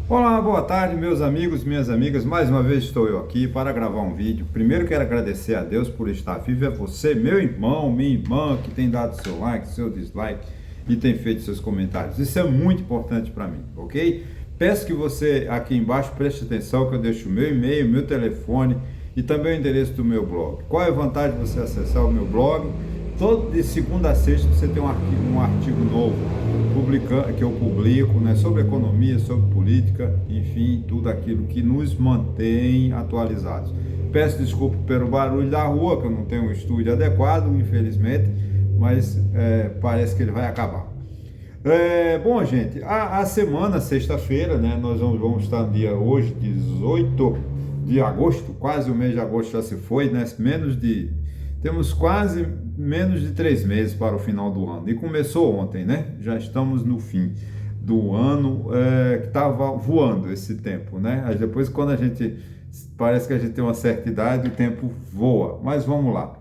Olá, boa tarde, meus amigos, minhas amigas. Mais uma vez estou eu aqui para gravar um vídeo. Primeiro quero agradecer a Deus por estar vivo. É você, meu irmão, minha irmã, que tem dado seu like, seu dislike e tem feito seus comentários. Isso é muito importante para mim, ok? Peço que você aqui embaixo preste atenção que eu deixo o meu e-mail, meu telefone e também o endereço do meu blog. Qual é a vantagem de você acessar o meu blog? Todo de segunda a sexta você tem um artigo novo que eu publico, né, sobre economia, sobre política, enfim, tudo aquilo que nos mantém atualizados. Peço desculpa pelo barulho da rua, que eu não tenho um estúdio adequado, infelizmente, mas parece que ele vai acabar. Bom, gente, a semana, sexta-feira, né, nós vamos estar no dia hoje, 18 de agosto, quase o mês de agosto já se foi, né, temos quase menos de 3 meses para o final do ano. E começou ontem, né? Já estamos no fim do ano, que estava voando esse tempo, né? Aí depois, quando parece que a gente tem uma certa idade, o tempo voa. Mas vamos lá.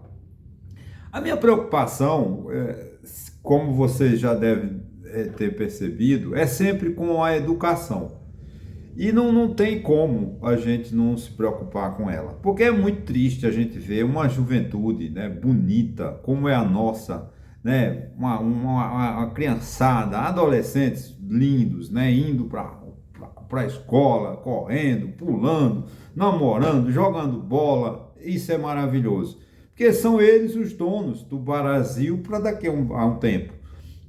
A minha preocupação, como você já deve ter percebido, é sempre com a educação. E não tem como a gente não se preocupar com ela. Porque é muito triste a gente ver uma juventude, né, bonita, como é a nossa, né, uma criançada, adolescentes lindos, né, indo para a escola, correndo, pulando, namorando, jogando bola. Isso é maravilhoso. Porque são eles os donos do Brasil para daqui a um tempo,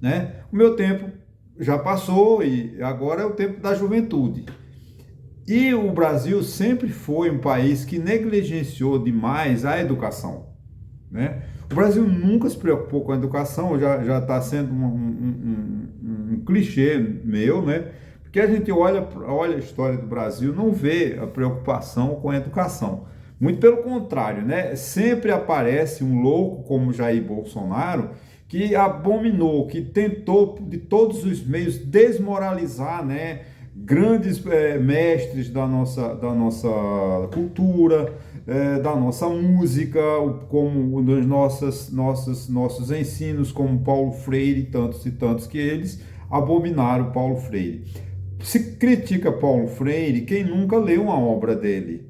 né? O meu tempo já passou e agora é o tempo da juventude. E o Brasil sempre foi um país que negligenciou demais a educação, né? O Brasil nunca se preocupou com a educação, já está sendo um clichê meu, né? Porque a gente olha a história do Brasil, não vê a preocupação com a educação. Muito pelo contrário, né? Sempre aparece um louco como Jair Bolsonaro que abominou, que tentou de todos os meios desmoralizar, né, grandes mestres da nossa cultura, da nossa música, como dos nossos ensinos, como Paulo Freire, tantos e tantos que eles abominaram Paulo Freire. Se critica Paulo Freire quem nunca leu uma obra dele,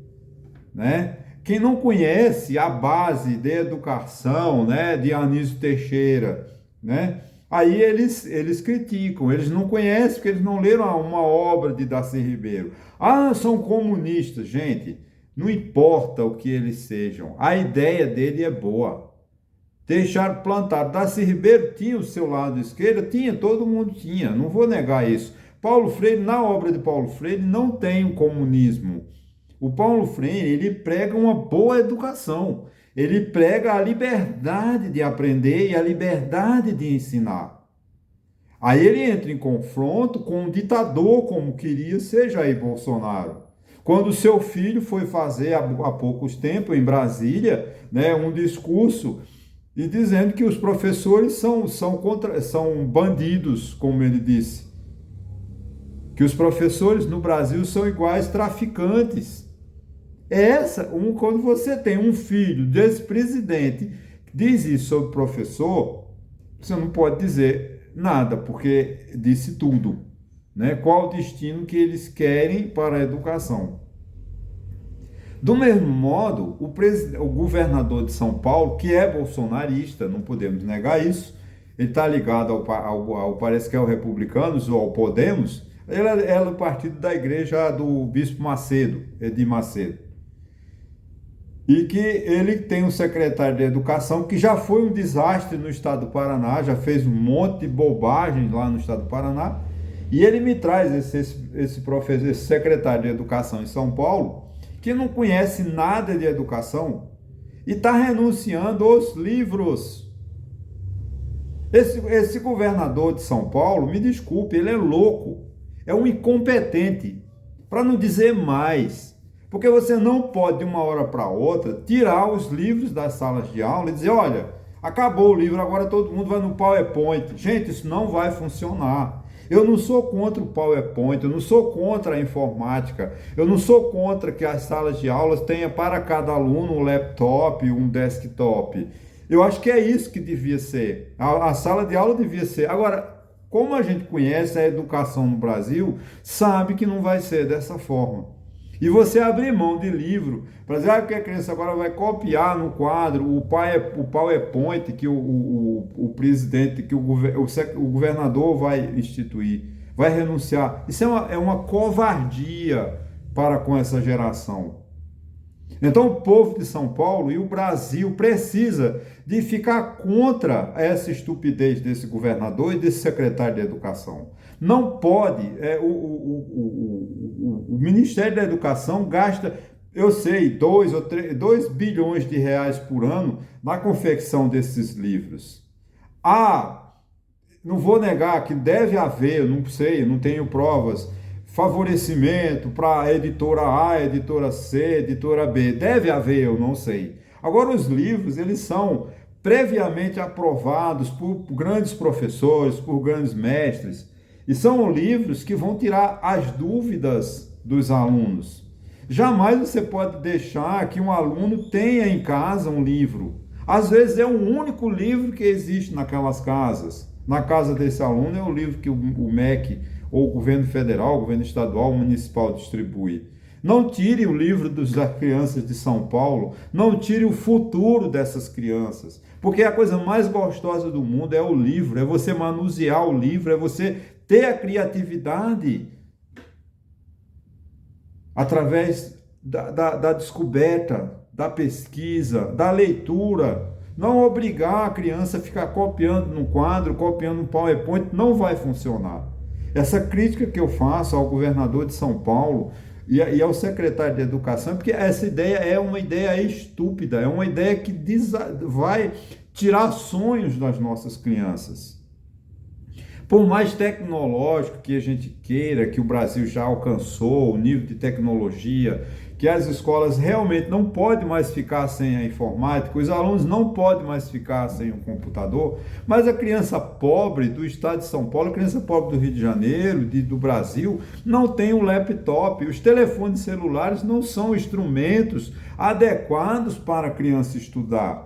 né? Quem não conhece a base de educação, né, de Anísio Teixeira, né? Aí eles criticam, eles não conhecem porque eles não leram uma obra de Darcy Ribeiro. Ah, são comunistas, gente. Não importa o que eles sejam, a ideia dele é boa. Deixar plantado. Darcy Ribeiro tinha o seu lado esquerdo, tinha, todo mundo tinha, não vou negar isso. Paulo Freire, na obra de Paulo Freire, não tem o comunismo. O Paulo Freire, ele prega uma boa educação. Ele prega a liberdade de aprender e a liberdade de ensinar. Aí ele entra em confronto com um ditador, como queria ser Jair Bolsonaro. Quando seu filho foi fazer há poucos tempos em Brasília, né, um discurso e dizendo que os professores são bandidos, como ele disse. Que os professores no Brasil são iguais traficantes. Quando você tem um filho desse presidente que diz isso sobre o professor, você não pode dizer nada, porque disse tudo, né? Qual o destino que eles querem para a educação. Do mesmo modo, o governador de São Paulo, que é bolsonarista, não podemos negar isso, ele está ligado parece que é o Republicanos ou ao Podemos, ele é do partido da igreja do Bispo Macedo, Edir Macedo. E que ele tem um secretário de educação que já foi um desastre no estado do Paraná, já fez um monte de bobagem lá no estado do Paraná, e ele me traz esse secretário de educação em São Paulo, que não conhece nada de educação, e está renunciando aos livros. Esse governador de São Paulo, me desculpe, ele é louco, é um incompetente, para não dizer mais. Porque você não pode, de uma hora para outra, tirar os livros das salas de aula e dizer, olha, acabou o livro, agora todo mundo vai no PowerPoint. Gente, isso não vai funcionar. Eu não sou contra o PowerPoint, eu não sou contra a informática, eu não sou contra que as salas de aulas tenham para cada aluno um laptop, um desktop. Eu acho que é isso que devia ser. A sala de aula devia ser. Agora, como a gente conhece a educação no Brasil, sabe que não vai ser dessa forma. E você abrir mão de livro para dizer que a criança agora vai copiar no quadro o PowerPoint que o presidente, que o governador vai instituir, vai renunciar. Isso é uma covardia para com essa geração. Então o povo de São Paulo e o Brasil precisa de ficar contra essa estupidez desse governador e desse secretário de Educação. Não pode, o Ministério da Educação gasta, eu sei, 2 bilhões de reais por ano na confecção desses livros. Não vou negar que deve haver, não sei, não tenho provas, favorecimento para a editora A, editora C, editora B. Deve haver, eu não sei. Agora, os livros, eles são previamente aprovados por grandes professores, por grandes mestres, e são livros que vão tirar as dúvidas dos alunos. Jamais você pode deixar que um aluno tenha em casa um livro. Às vezes é o único livro que existe naquelas casas. Na casa desse aluno é o livro que o MEC, ou o governo federal, o governo estadual, o municipal distribui. Não tire o livro das crianças de São Paulo, não tire o futuro dessas crianças, porque a coisa mais gostosa do mundo é o livro, é você manusear o livro, é você ter a criatividade através da descoberta, da pesquisa, da leitura. Não obrigar a criança a ficar copiando no quadro, copiando no PowerPoint, não vai funcionar. Essa crítica que eu faço ao governador de São Paulo e ao secretário de Educação, porque essa ideia é uma ideia estúpida, é uma ideia que vai tirar sonhos das nossas crianças. Por mais tecnológico que a gente queira, que o Brasil já alcançou, o nível de tecnologia, que as escolas realmente não podem mais ficar sem a informática, os alunos não podem mais ficar sem o computador, mas a criança pobre do estado de São Paulo, a criança pobre do Rio de Janeiro, do Brasil, não tem um laptop. Os telefones celulares não são instrumentos adequados para a criança estudar.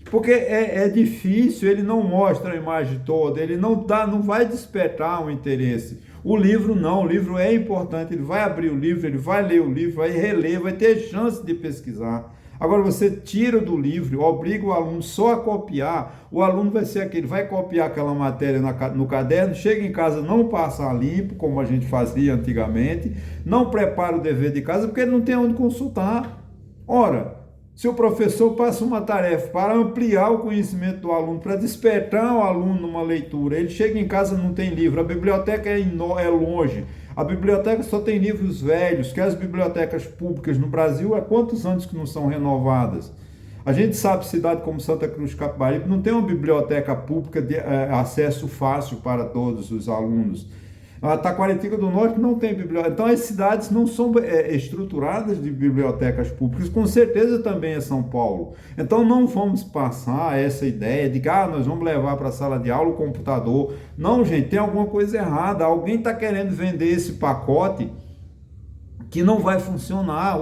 Porque é difícil, ele não mostra a imagem toda, ele não vai despertar um interesse. O livro não, o livro é importante, ele vai abrir o livro, ele vai ler o livro, vai reler, vai ter chance de pesquisar. Agora você tira do livro, obriga o aluno só a copiar, o aluno vai ser aquele, vai copiar aquela matéria no caderno, chega em casa, não passa a limpo, como a gente fazia antigamente, não prepara o dever de casa, porque ele não tem onde consultar. Ora, se o professor passa uma tarefa para ampliar o conhecimento do aluno, para despertar o aluno numa leitura, ele chega em casa e não tem livro, a biblioteca é longe, a biblioteca só tem livros velhos, que as bibliotecas públicas no Brasil, há quantos anos que não são renovadas? A gente sabe, cidade como Santa Cruz de Capibaribe não tem uma biblioteca pública de acesso fácil para todos os alunos. A Taquaritinga do Norte não tem biblioteca. Então, as cidades não são estruturadas de bibliotecas públicas, com certeza também é São Paulo. Então, não vamos passar essa ideia de que nós vamos levar para a sala de aula o computador. Não, gente, tem alguma coisa errada. Alguém está querendo vender esse pacote que não vai funcionar.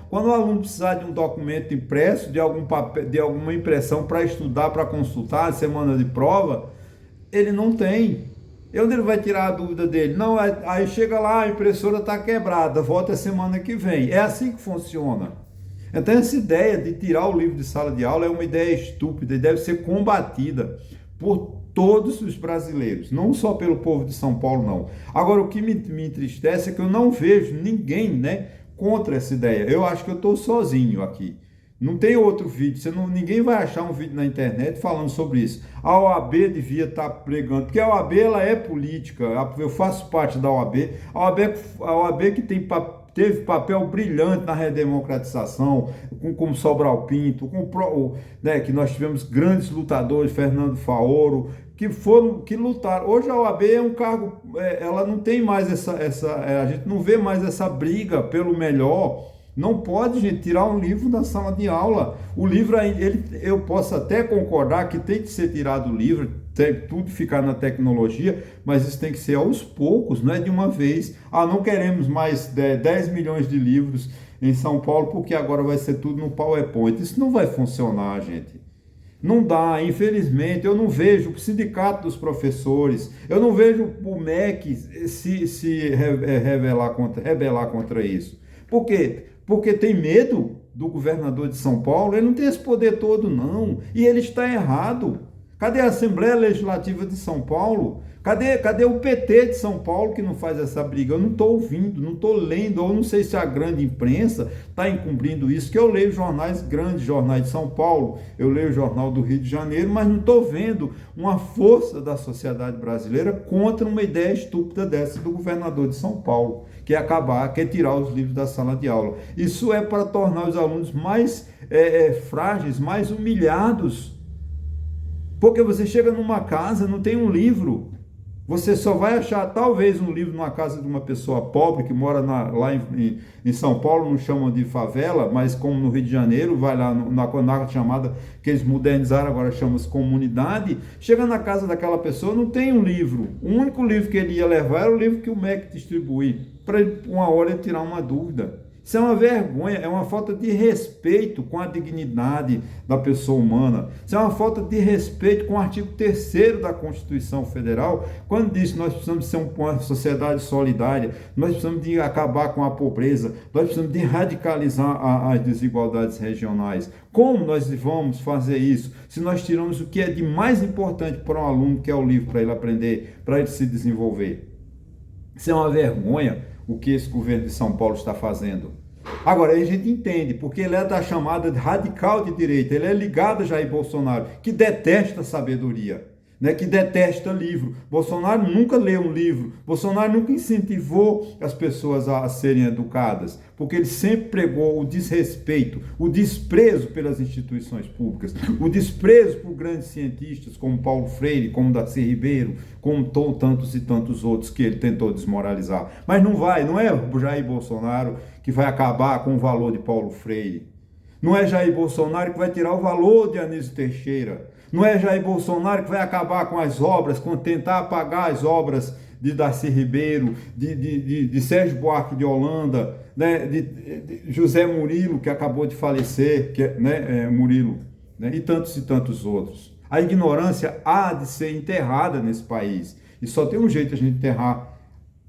Quando o aluno precisar de um documento impresso, de algum papel, de alguma impressão para estudar, para consultar, semana de prova, ele não tem. E onde ele vai tirar a dúvida dele? Não, aí chega lá, a impressora está quebrada, volta a semana que vem. É assim que funciona. Então essa ideia de tirar o livro de sala de aula é uma ideia estúpida e deve ser combatida por todos os brasileiros, não só pelo povo de São Paulo, não. Agora, o que me entristece é que eu não vejo ninguém, contra essa ideia. Eu acho que eu estou sozinho aqui. Não tem outro vídeo, ninguém vai achar um vídeo na internet falando sobre isso. A OAB devia estar pregando, porque a OAB ela é política, eu faço parte da OAB, a OAB que teve papel brilhante na redemocratização, como Sobral Pinto, que nós tivemos grandes lutadores, Fernando Faoro, que lutaram. Hoje a OAB é um cargo, ela não tem mais a gente não vê mais essa briga pelo melhor. Não pode, gente, tirar um livro da sala de aula. O livro, eu posso até concordar que tem que ser tirado o livro, tem tudo ficar na tecnologia, mas isso tem que ser aos poucos, não é de uma vez. Não queremos mais 10 milhões de livros em São Paulo, porque agora vai ser tudo no PowerPoint. Isso não vai funcionar, gente. Não dá, infelizmente, eu não vejo o sindicato dos professores, eu não vejo o MEC se rebelar contra isso. Por quê? Porque tem medo do governador de São Paulo, ele não tem esse poder todo, não. E ele está errado. Cadê a Assembleia Legislativa de São Paulo? Cadê o PT de São Paulo que não faz essa briga? Eu não estou ouvindo, não estou lendo, ou não sei se a grande imprensa está encobrindo isso, que eu leio jornais grandes, jornais de São Paulo, eu leio o Jornal do Rio de Janeiro, mas não estou vendo uma força da sociedade brasileira contra uma ideia estúpida dessa do governador de São Paulo, que é quer tirar os livros da sala de aula. Isso é para tornar os alunos mais frágeis, mais humilhados. Porque você chega numa casa, não tem um livro. Você só vai achar talvez um livro numa casa de uma pessoa pobre que mora lá em São Paulo, não chamam de favela, mas como no Rio de Janeiro, vai lá na chamada que eles modernizaram, agora chama-se comunidade. Chega na casa daquela pessoa, não tem um livro. O único livro que ele ia levar era o livro que o MEC distribui, para uma hora ele tirar uma dúvida. Isso é uma vergonha, é uma falta de respeito com a dignidade da pessoa humana. Isso é uma falta de respeito com o artigo 3º da Constituição Federal, quando diz que nós precisamos ser uma sociedade solidária, nós precisamos de acabar com a pobreza, nós precisamos de radicalizar as desigualdades regionais. Como nós vamos fazer isso se nós tiramos o que é de mais importante para um aluno, que é o livro, para ele aprender, para ele se desenvolver? Isso é uma vergonha o que esse governo de São Paulo está fazendo. Agora, aí a gente entende, porque ele é da chamada de radical de direita, ele é ligado a Jair Bolsonaro, que detesta sabedoria, né, que detesta livro. Bolsonaro nunca leu um livro, Bolsonaro nunca incentivou as pessoas a serem educadas, porque ele sempre pregou o desrespeito, o desprezo pelas instituições públicas, o desprezo por grandes cientistas como Paulo Freire, como Darcy Ribeiro, como tantos e tantos outros que ele tentou desmoralizar. Mas não é o Jair Bolsonaro que vai acabar com o valor de Paulo Freire. Não é Jair Bolsonaro que vai tirar o valor de Anísio Teixeira. Não é Jair Bolsonaro que vai acabar com as obras, tentar apagar as obras de Darcy Ribeiro, de Sérgio Buarque de Holanda, né, de José Murilo, que acabou de falecer, Murilo, né, e tantos outros. A ignorância há de ser enterrada nesse país. E só tem um jeito de a gente enterrar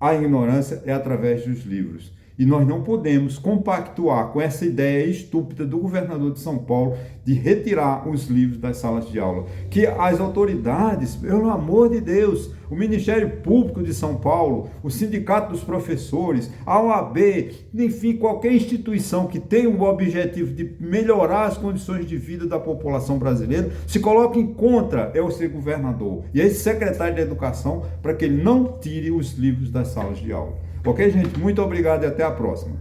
a ignorância, é através dos livros. E nós não podemos compactuar com essa ideia estúpida do governador de São Paulo de retirar os livros das salas de aula. Que as autoridades, pelo amor de Deus, o Ministério Público de São Paulo, o Sindicato dos Professores, a OAB, enfim, qualquer instituição que tenha o objetivo de melhorar as condições de vida da população brasileira, se coloque contra o seu governador e esse secretário de Educação para que ele não tire os livros das salas de aula. Ok, gente? Muito obrigado e até a próxima.